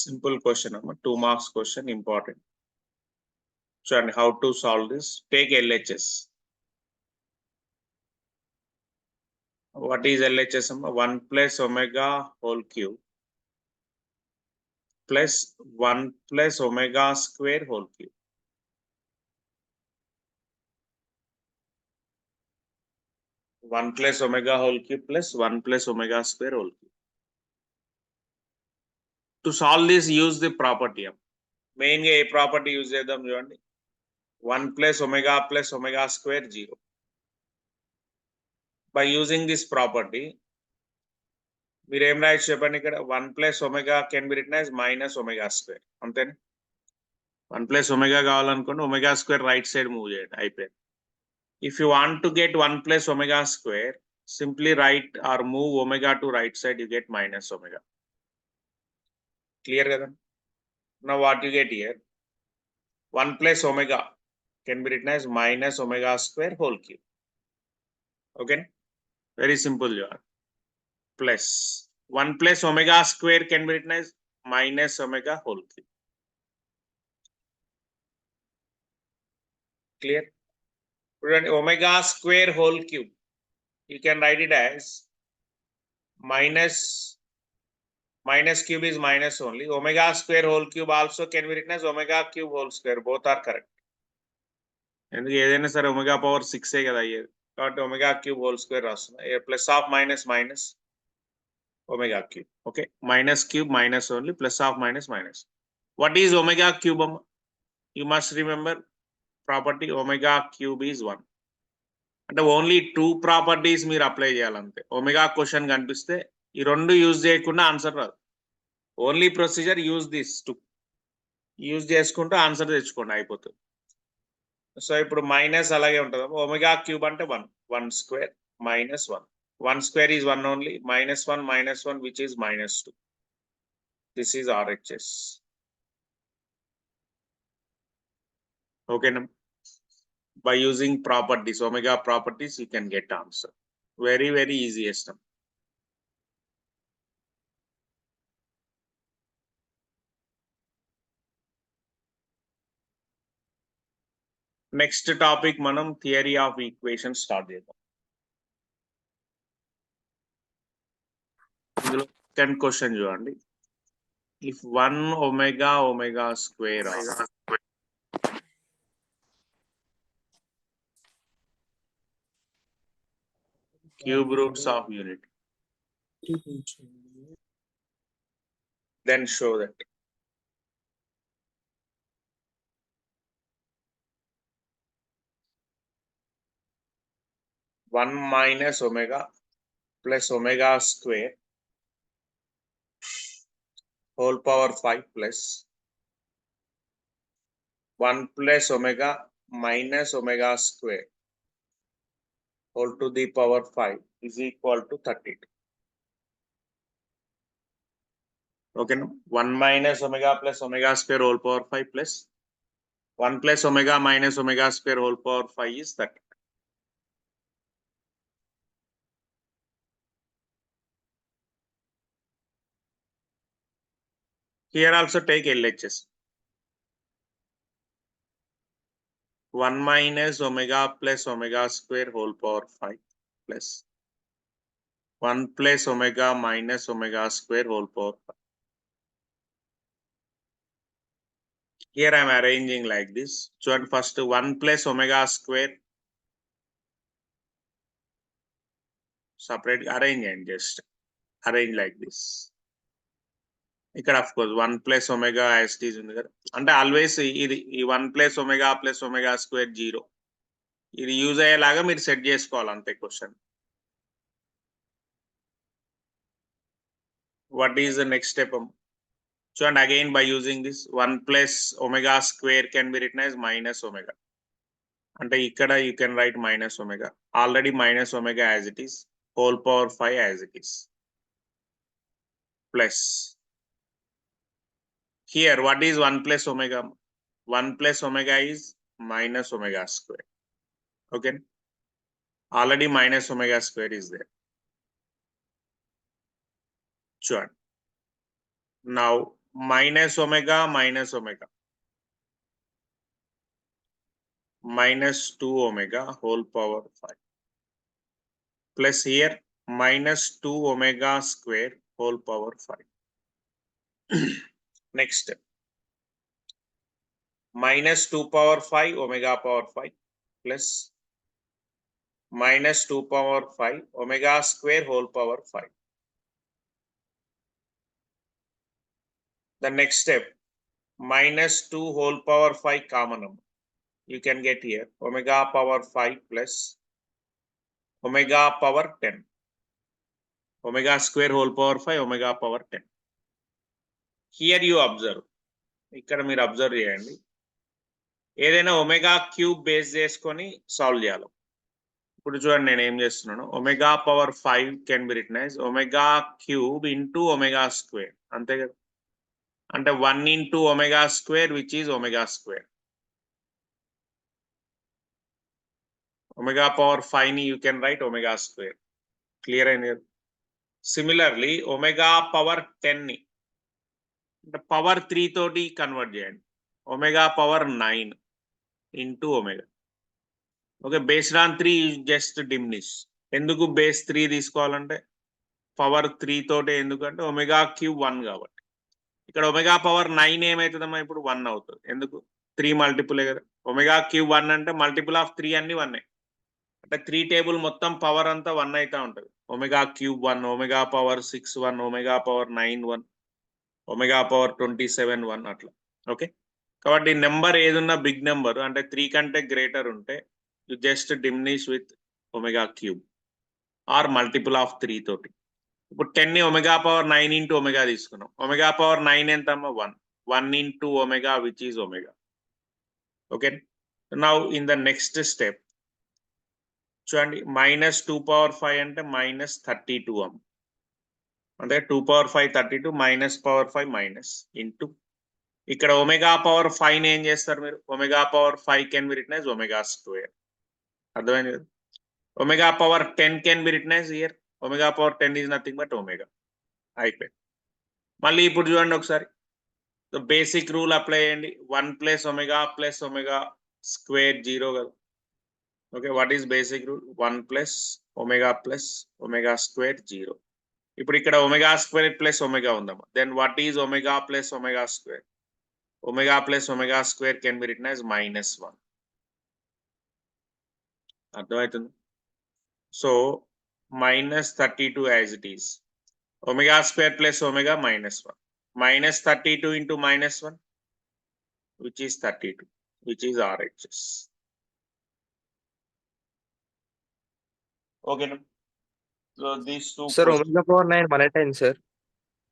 Simple question, 2 marks question, important. So, and how to solve this? Take LHS. What is LHS? 1 plus omega whole cube plus 1 plus omega square whole cube. One plus omega whole cube plus 1 plus omega square whole cube. To solve this, use the property. Main a property use chedam chudandi. 1 plus omega square 0. By using this property, మీరు ఏం రాయొచ్చు చెప్పండి ఇక్కడ 1 plus omega can be written as minus omega square. అంతేనా? 1 plus omega కావాలనుకోండి omega square right side move చేయండి అయిపోయింది. If you want to get 1 plus omega square, simply write or move omega to right side, you get minus omega. Clear kada? Now what you get here? 1 plus omega can be written as minus omega square whole cube. Okay? Very simple, you are. Plus 1 plus omega square can be written as minus omega whole cube. Clear? Omega square whole cube, you can write it as minus cube is minus only. Omega square whole cube also can be written as omega cube whole square. Both are correct. And ఏదైనా సరే omega power 6 కదా అయ్యేది కాబట్టి omega cube whole square రాస్తున్నా. Plus of minus minus omega cube. Okay, minus cube minus only, plus of minus minus. What is omega cube? You must remember property omega cube is 1. అంటే only 2 properties మీరు apply చేయాలంతే. Omega question కనిపిస్తే ఈ రెండు use చేయకుండా answer రాదు. Only procedure use this 2. Use చేసుకుంటూ answer తెచ్చుకోండి అయిపోతుంది. సో ఇప్పుడు మైనస్ అలాగే ఉంటుంది. ఒమేగా క్యూబ్ అంటే 1 square minus 1. 1 square is 1 only. Minus 1 which is minus 2. This is RHS. Okay, by using properties, omega properties, you can get answer. Very, very easiest. Next topic, manam theory of equation start chedam. Second question chudandi. If 1 omega square cube roots of unit, then show that. One minus omega plus omega square whole power 5 plus 1 plus omega minus omega square whole to the power 5 is equal to 32. Okay, no? 1 minus omega plus omega square whole power 5 plus 1 plus omega minus omega square whole power 5 is 30. Here also take LHS. 1 minus omega plus omega square whole power 5 plus 1 plus omega minus omega square whole power 5. Here I am arranging like this. So first 1 plus omega square separate, arrange and just arrange like this. Here of course 1 plus omega as it is in the and always 1 plus omega square 0. ఇది use అయ్యేలాగా మీరు set చేసుకోవాలి అంతే question. What is the next step? So and again by using this 1 plus omega square can be written as minus omega. అంటే ఇక్కడ you can write minus omega. Already minus omega as it is. Whole power 5 as it is. Plus. Here what is 1 plus omega? 1 plus omega is minus omega square. Okay. Already minus omega square is there. Sure. Now minus omega minus omega minus 2 omega whole power 5 plus here minus 2 omega square whole power 5. Next step. Minus 2 power 5 omega power 5 plus minus 2 power 5 omega square whole power 5. The next step, minus 2 whole power 5 common number. You can get here omega power 5 plus omega power 10. Omega square whole power 5 omega power 10. Here you observe. ఇక్కడ మీరు observe చేయండి. ఏదైనా omega cube base చేసుకొని solve చేయాలి. ఇప్పుడు చూడండి నేను ఏం చేస్తున్నాను. Omega power 5 can be written as omega cube into omega square. అంతే కదా. అంటే 1 into omega square which is omega square. Omega power 5 ని you can write omega square. Clear అయింది కదా. సిమిలర్లీ ఒమేగా పవర్ 10 ని అంటే పవర్ 3 తోటి కన్వర్ట్ చేయండి. Omega power 9 into omega. Okay, based on 3 just diminish. ఎందుకు బేస్ 3 తీసుకోవాలంటే పవర్ 3 తోటే, ఎందుకంటే ఒమేగా క్యూబ్ 1 కాబట్టి. ఇక్కడ ఒమేగా పవర్ 9 ఏమవుతుందమ్మా ఇప్పుడు 1 అవుతుంది. ఎందుకు 3 మల్టిపులే కదా. ఒమేగా క్యూబ్ 1 అంటే మల్టిపుల్ ఆఫ్ 3 అన్ని 1. అంటే 3 టేబుల్ మొత్తం పవర్ అంతా 1 అవుతా ఉంటుంది. Omega cube 1, omega power 6 1, omega power 9 1, omega power 27 1 అట్లా. ఓకే, కాబట్టి నెంబర్ ఏదున్నా బిగ్ నెంబర్ అంటే 3 కంటే గ్రేటర్ ఉంటే you just diminish with omega cube or multiple of 3 తోటి. ఇప్పుడు 10 ని ఒమేగా పవర్ 9 ఇంటూ ఒమేగా తీసుకున్నాం. ఒమేగా పవర్ 9 ఎంతమ్మా 1. 1 into omega which is omega. Okay, now in the next step చూడండి, మైనస్ 2 పవర్ 5 అంటే మైనస్ 32 అమ్మ. అంటే 2 power 5 32 minus power 5 minus into ఇక్కడ ఒమేగా పవర్ 5 ని ఏం చేస్తారు మీరు. Omega power 5 can be written as omega square. అర్థమైంది కదా. Omega power 10 can be written as here omega power 10 is nothing but omega. అయిపోయింది. మళ్ళీ ఇప్పుడు చూడండి ఒకసారి బేసిక్ రూల్ అప్లై చేయండి. 1 ప్లస్ ఒమేగా స్క్వేర్ 0 కదా. Okay, what is basic rule. 1 plus omega square 0. ఇప్పుడు ఇక్కడ ఒమేగా స్క్వేర్ ప్లస్ ఒమేగా ఉందమ్మా. Then what is omega plus omega square. Omega plus omega square can be written as -1. అర్థమవుతుంది. So -32 as it is. Omega square plus omega -1. -32 into -1 which is 32, which is RHS. Okay, no? So these two. Sir, omega power 9 1 at 10, sir.